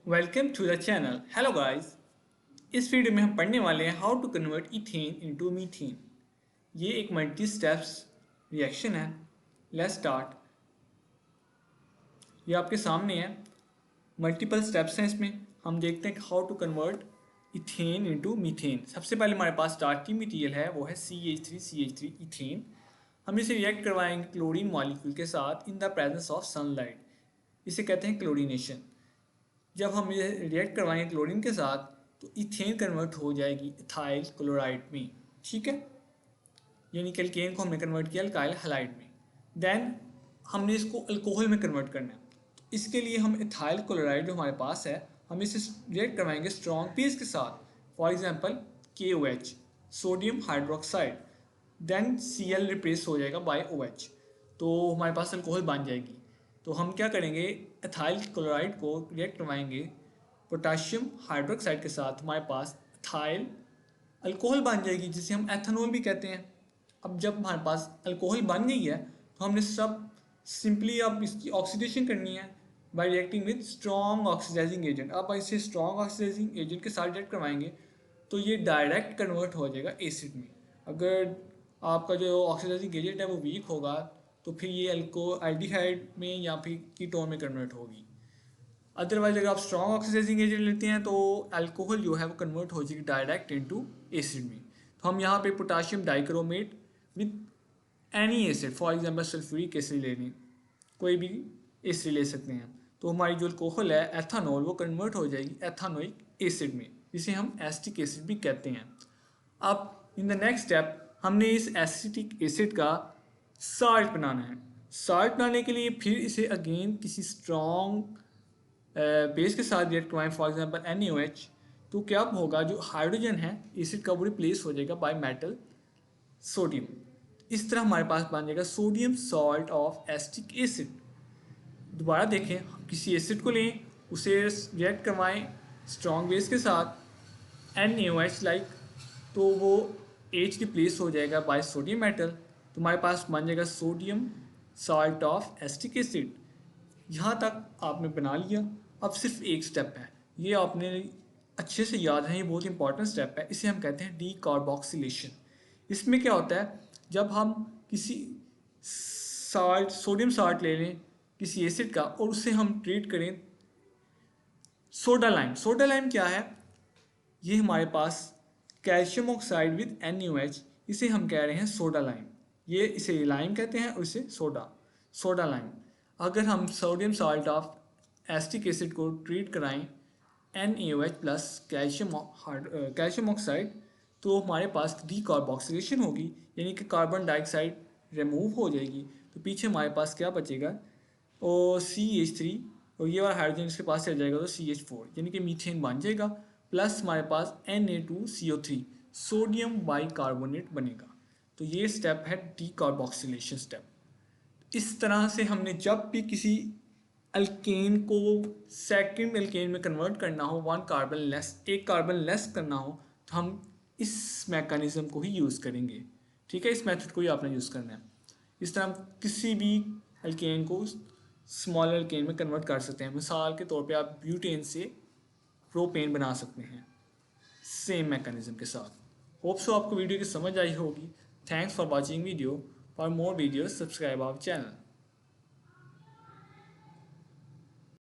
Welcome to the channel. Hello guys. इस video में हम पढ़ने वाले हैं how to convert ethane into methane. ये एक मल्टी स्टेप्स रिएक्शन है। Let's start. ये आपके सामने है। मल्टीपल स्टेप्स हैं इसमें। हम देखते हैं how to convert ethane into methane. सबसे पहले हमारे पास स्टार्टिंग मटेरियल है, वो है CH3 इथेन। हम इसे रिएक्ट करवाएंगे क्लोरीन मॉलिक्यूल के साथ in the presence of sunlight. इसे कहते हैं क्लोरीनेशन। जब हम ये रिएक्ट करवाएंगे क्लोरीन के साथ तो इथेन कन्वर्ट हो जाएगी इथाइल क्लोराइड में। ठीक है, यानी कि एल्केन को हमने कन्वर्ट किया अल्काइल हैलाइड में। देन हमने इसको अल्कोहल में कन्वर्ट करना है। तो इसके लिए हम इथाइल क्लोराइड जो हमारे पास है, हम इसे रिएक्ट करवाएंगे स्ट्रॉन्ग बेस के साथ। For example KOH, sodium hydroxide. Then Cl replace हो जाएगा बाय OH, तो हमारे पास अल्कोहल बन जाएगी। तो हम क्या करेंगे, एथाइल क्लोराइड को रिएक्ट करवाएंगे पोटाशियम हाइड्रोक्साइड के साथ। हमारे पास एथाइल अल्कोहल बन जाएगी, जिसे हम एथेनॉल भी कहते हैं। अब जब हमारे पास अल्कोहल बन गई है तो हमने सब सिंपली अब इसकी ऑक्सीडेशन करनी है by reacting with strong oxidizing agent. अब इसे स्ट्रॉन्ग ऑक्सीडाइजिंग एजेंट के साथ रिएक्ट करवाएंगे तो ये डायरेक्ट कन्वर्ट हो जाएगा एसिड में। अगर आपका जो ऑक्सीडाइजिंग एजेंट है वो वीक होगा तो फिर ये एल्डिहाइड में या फिर कीटोन में कन्वर्ट होगी। अदरवाइज अगर आप स्ट्रॉन्ग ऑक्सीडाइजिंग एजेंट लेते हैं तो अल्कोहल जो है वो कन्वर्ट हो जाएगी डायरेक्ट इनटू एसिड में। तो हम यहाँ पे potassium dichromate with any acid, for example sulphuric acid ले लें, कोई भी एसिड ले सकते हैं। तो हमारी जो अल्कोहल है एथानॉल, वो कन्वर्ट हो जाएगी एथानोइक एसिड में, जिसे हम एसिटिक एसिड भी कहते हैं। अब इन द नेक्स्ट स्टेप हमने इस एसिटिक एसिड का साल्ट बनाना है। साल्ट बनाने के लिए फिर इसे अगेन किसी स्ट्रॉन्ग बेस के साथ रिएक्ट करवाएं, फॉर एग्जांपल NaOH। तो क्या होगा, जो हाइड्रोजन है एसिड का वो रिप्लेस हो जाएगा बाय मेटल सोडियम। इस तरह हमारे पास बन जाएगा sodium salt of acetic acid. दोबारा देखें, हम किसी एसिड को लें, उसे रिएक्ट करवाएं स्ट्रॉन्ग बेस के साथ NaOH लाइक, तो वो H रिप्लेस हो जाएगा बाय सोडियम मेटल। तो हमारे पास बन जाएगा sodium salt of acetic acid. यहाँ तक आपने बना लिया। अब सिर्फ एक स्टेप है, ये आपने अच्छे से याद है, ये बहुत इंपॉर्टेंट स्टेप है। इसे हम कहते हैं डीकार्बोक्सिलेशन। इसमें क्या होता है, जब हम किसी साल्ट, सोडियम साल्ट ले लें किसी एसिड का और उसे हम ट्रीट करें सोडा लाइम। सोडा लाइम क्या है, ये हमारे पास कैल्शियम ऑक्साइड विद NaOH, इसे हम कह रहे हैं सोडा लाइम। ये इसे लाइम कहते हैं और इसे सोडा लाइम। अगर हम sodium salt of acetic acid को ट्रीट कराएं NaOH प्लस कैल्शियम ऑक्साइड, तो हमारे पास डीकार्बोक्सिलेशन होगी, यानी कि कार्बन डाइऑक्साइड रिमूव हो जाएगी। तो पीछे हमारे पास क्या बचेगा, और CH3, और ये वाला हाइड्रोजन इसके पास चल जाएगा तो CH4, यानी कि मीथेन बन जाएगा। प्लस हमारे पास Na2CO3 सोडियम बाइकार्बोनेट बनेगा। तो ये स्टेप है डीकार्बोक्सिलेशन स्टेप। इस तरह से हमने जब भी किसी अल्केन को सेकंड अल्केन में कन्वर्ट करना हो, एक कार्बन लेस करना हो, तो हम इस मैकेनिज्म को ही यूज़ करेंगे। ठीक है, इस मेथड को ही आपने यूज़ करना है। इस तरह हम किसी भी अल्केन को स्मॉल अल्केन में कन्वर्ट कर सकते हैं। मिसाल के तौर पे आप ब्यूटेन से प्रोपेन बना सकते हैं सेम मैकेनिज्म के साथ। होप सो आपको वीडियो की समझ आई होगी। Thanks for watching video. For more videos subscribe our channel.